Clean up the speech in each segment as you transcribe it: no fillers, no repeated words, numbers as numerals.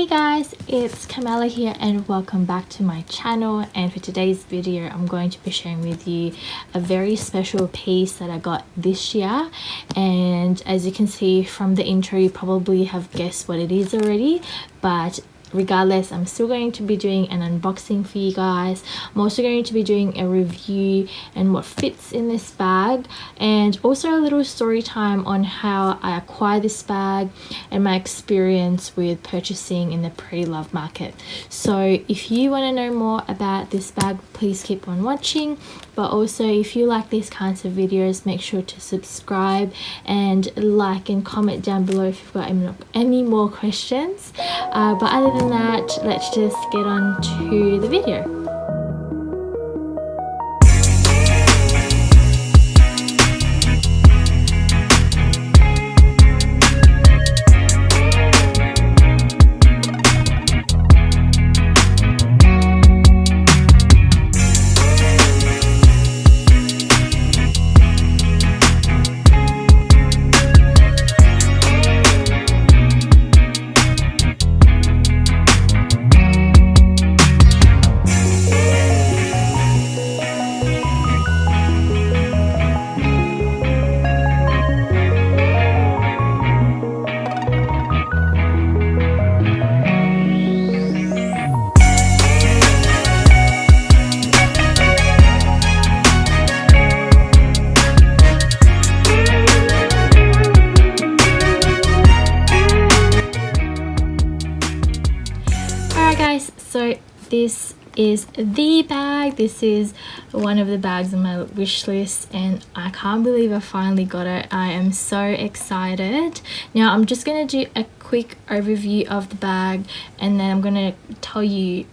Guys, it's Camilla here and welcome back to my channel. And for today's video I'm going to be sharing with you a very special piece that I got this year, and as you can see from the intro you probably have guessed what it is already, but regardless, I'm still going to be doing an unboxing for you guys. I'm also going to be doing a review and what fits in this bag, and also a little story time on how I acquired this bag and my experience with purchasing in the pre-love market. So if you want to know more about this bag, please keep on watching. But also, if you like these kinds of videos, make sure to subscribe and like and comment down below if you've got any more questions. But other than that, let's just get on to the video. Guys, so this is the bag. This is one of the bags on my wish list and I can't believe I finally got it. I am so excited. Now I'm just going to do a quick overview of the bag and then I'm going to tell you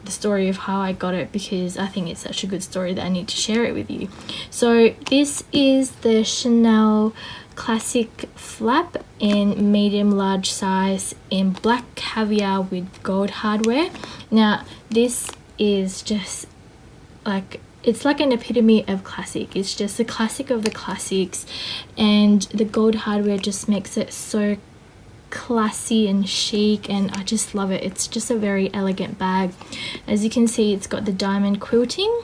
the story of how I got it, because I think it's such a good story that I need to share it with you. So this is the Chanel classic flap in medium large size in black caviar with gold hardware. Now this is just like, it's like an epitome of classic. It's just a classic of the classics, and the gold hardware just makes it so classy and chic, and I just love it. It's just a very elegant bag. As you can see, it's got the diamond quilting.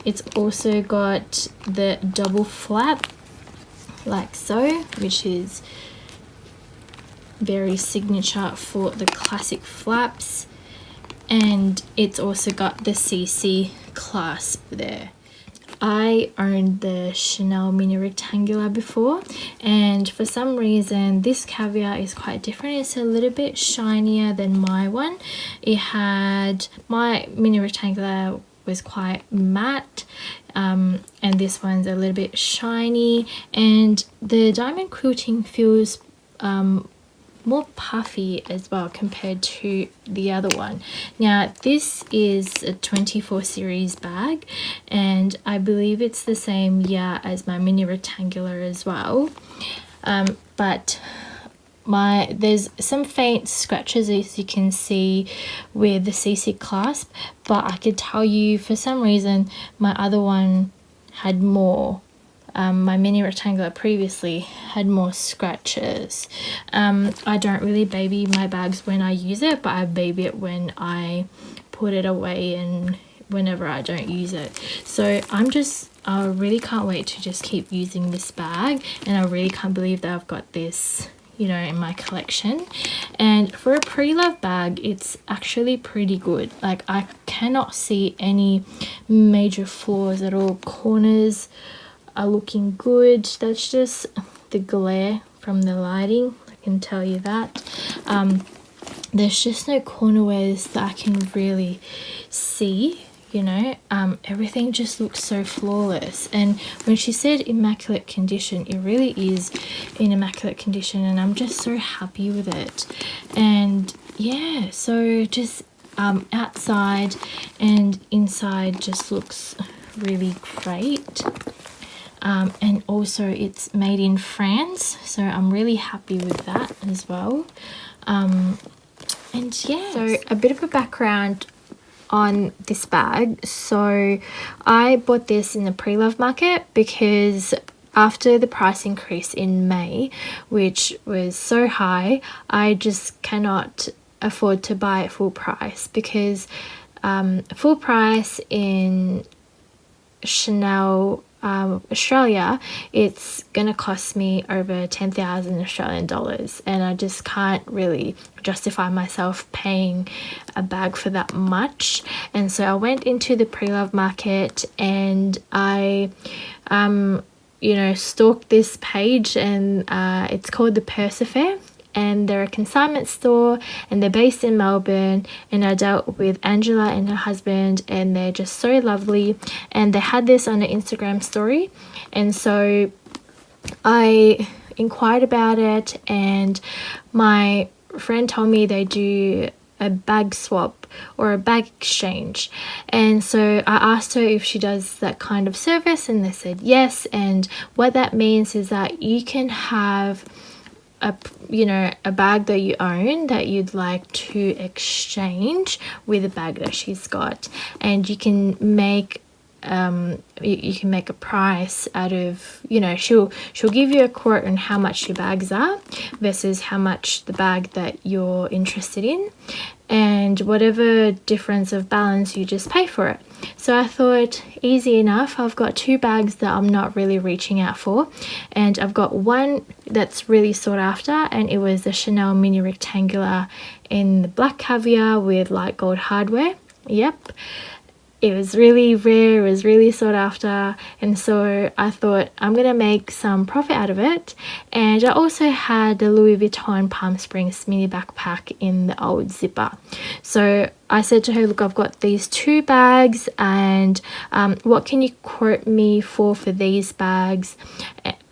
It's also got the double flap like so, which is very signature for the classic flaps, and it's also got the CC clasp there. I owned the Chanel mini rectangular before, and for some reason this caviar is quite different. It's a little bit shinier than my one. My mini rectangular was quite matte, and this one's a little bit shiny, and the diamond quilting feels more puffy as well compared to the other one. Now this is a 24 series bag and I believe it's the same year as my mini rectangular as well, but there's some faint scratches as you can see with the CC clasp, but I could tell you for some reason my other one had more. My mini rectangular previously had more scratches. I don't really baby my bags when I use it, but I baby it when I put it away and whenever I don't use it. So I really can't wait to just keep using this bag, and I really can't believe that I've got this, you know, in my collection. And for a pre-love bag, it's actually pretty good. Like, I cannot see any major flaws at all. Corners are looking good. That's just the glare from the lighting, I can tell you that. There's just no cornerwares that I can really see, you know. Everything just looks so flawless, and when she said immaculate condition, it really is in immaculate condition, and I'm just so happy with it. And yeah, so just outside and inside just looks really great. And also it's made in France, so I'm really happy with that as well. And yeah, so a bit of a background on this bag. So I bought this in the pre-love market because after the price increase in May, which was so high, I just cannot afford to buy it full price, because full price in Chanel Australia, it's gonna cost me over 10,000 Australian dollars, and I just can't really justify myself paying a bag for that much. And so I went into the pre-love market, and I stalked this page, and it's called the Persefair, and they're a consignment store, and they're based in Melbourne. And I dealt with Angela and her husband, and they're just so lovely, and they had this on an Instagram story, and so I inquired about it, and my friend told me they do a bag swap or a bag exchange. And so I asked her if she does that kind of service, and they said yes. And what that means is that you can have a bag that you own that you'd like to exchange with a bag that she's got, and you can make you can make a price out of, she'll give you a quote on how much your bags are versus how much the bag that you're interested in, and whatever difference of balance, you just pay for it. So I thought, easy enough. I've got 2 bags that I'm not really reaching out for, and I've got one that's really sought after, and it was the Chanel mini rectangular in the black caviar with light gold hardware. Yep, it was really rare, it was really sought after, and so I thought I'm gonna make some profit out of it. And I also had the Louis Vuitton Palm Springs mini backpack in the old zipper. So I said to her, look, I've got these 2 bags, and what can you quote me for these bags,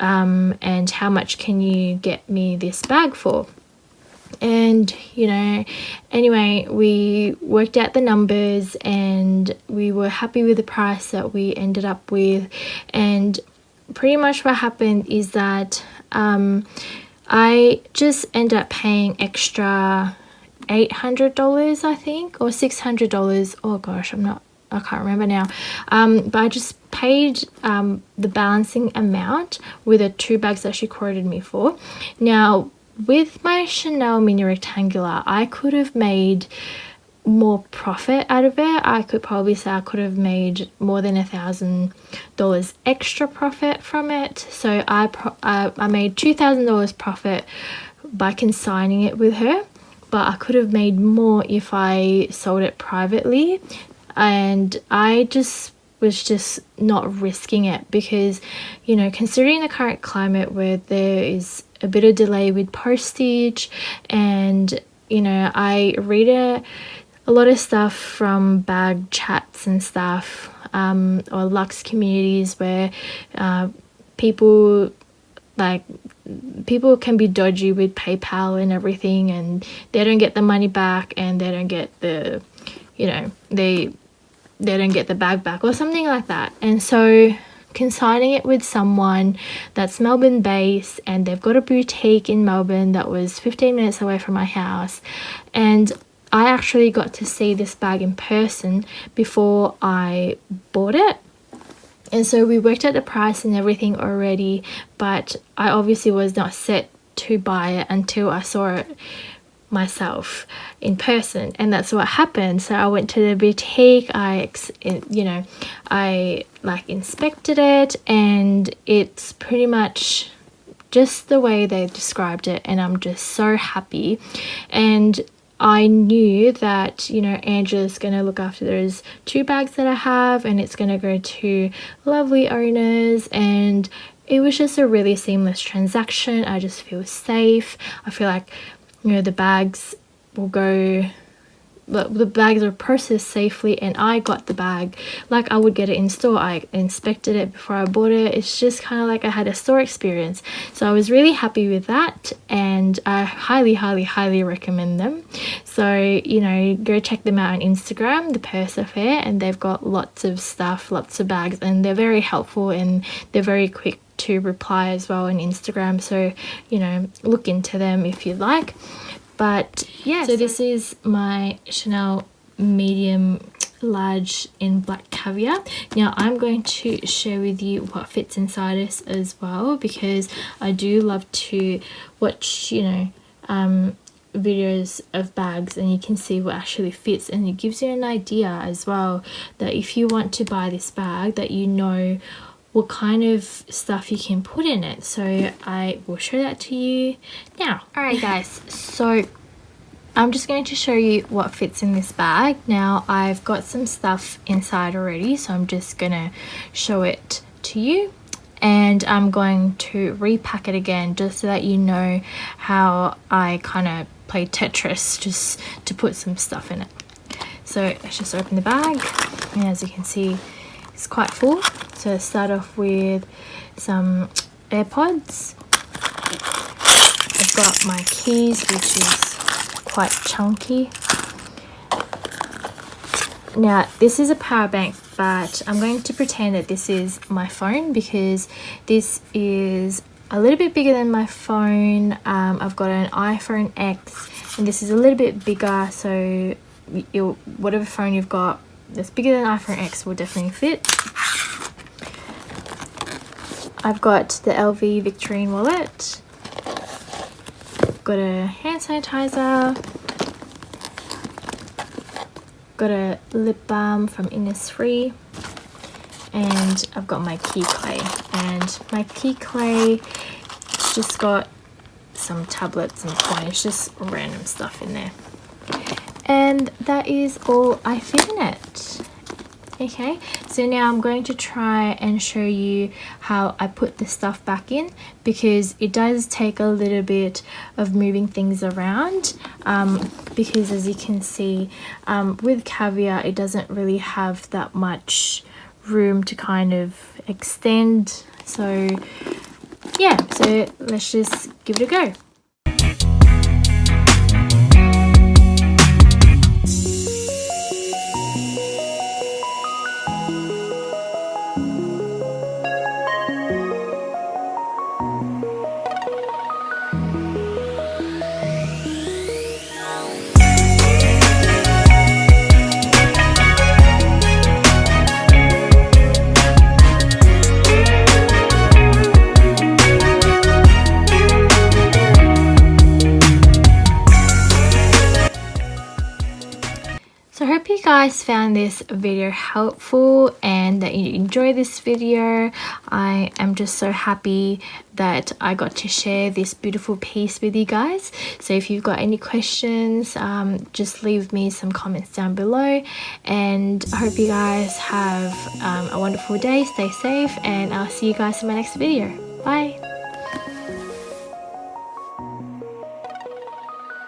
and how much can you get me this bag for? And anyway, we worked out the numbers, and we were happy with the price that we ended up with. And pretty much what happened is that I just ended up paying extra $800, I think, or $600. Oh gosh, I can't remember now. But I just paid the balancing amount with the 2 bags that she quoted me for. Now, with my Chanel mini rectangular, I could have made more profit out of it. I could probably say I could have made more than $1,000 extra profit from it. So I made $2,000 profit by consigning it with her, but I could have made more if I sold it privately. And I was just not risking it, because considering the current climate where there is a bit of delay with postage, and I read a lot of stuff from bag chats and stuff, or Lux communities, where people can be dodgy with PayPal and everything, and they don't get the money back, and they don't get the they don't get the bag back or something like that. And so consigning it with someone that's Melbourne based, and they've got a boutique in Melbourne that was 15 minutes away from my house, and I actually got to see this bag in person before I bought it. And so we worked out the price and everything already, but I obviously was not set to buy it until I saw it myself in person. And that's what happened. So I went to the boutique, I inspected it, and it's pretty much just the way they described it, and I'm just so happy. And I knew that Angela's going to look after those 2 bags that I have, and it's going to go to lovely owners, and it was just a really seamless transaction. I just feel safe. I feel like the bags will go, the bags are processed safely, and I got the bag like I would get it in store. I inspected it before I bought it. It's just kind of like I had a store experience. So I was really happy with that, and I highly, highly, highly recommend them. So go check them out on Instagram, the Persefair, and they've got lots of stuff, lots of bags, and they're very helpful, and they're very quick to reply as well on Instagram. So look into them if you like. But yeah, so this is my Chanel medium large in black caviar. Now I'm going to share with you what fits inside us as well, because I do love to watch videos of bags and you can see what actually fits, and it gives you an idea as well that if you want to buy this bag, that you know what kind of stuff you can put in it. So I will show that to you now. Alright guys, so I'm just going to show you what fits in this bag. Now I've got some stuff inside already, so I'm just gonna show it to you, and I'm going to repack it again just so that you know how I kind of play Tetris, just to put some stuff in it. So let's just open the bag, and as you can see, it's quite full. So let's start off with some AirPods. I've got my keys, which is quite chunky. Now this is a power bank, but I'm going to pretend that this is my phone because this is a little bit bigger than my phone. I've got an iPhone X and this is a little bit bigger, so whatever phone you've got that's bigger than iPhone X will definitely fit. I've got the LV Victorine wallet, got a hand sanitizer, got a lip balm from Innisfree, and I've got my key clay. And my key clay just got some tablets and coins, just random stuff in there. And that is all I fit in it. Okay, so now I'm going to try and show you how I put the stuff back in, because it does take a little bit of moving things around, because as you can see, with caviar it doesn't really have that much room to kind of extend. So yeah, so let's just give it a go. So I hope you guys found this video helpful and that you enjoyed this video. I am just so happy that I got to share this beautiful piece with you guys. So if you've got any questions, just leave me some comments down below, and I hope you guys have a wonderful day. Stay safe, and I'll see you guys in my next video. Bye.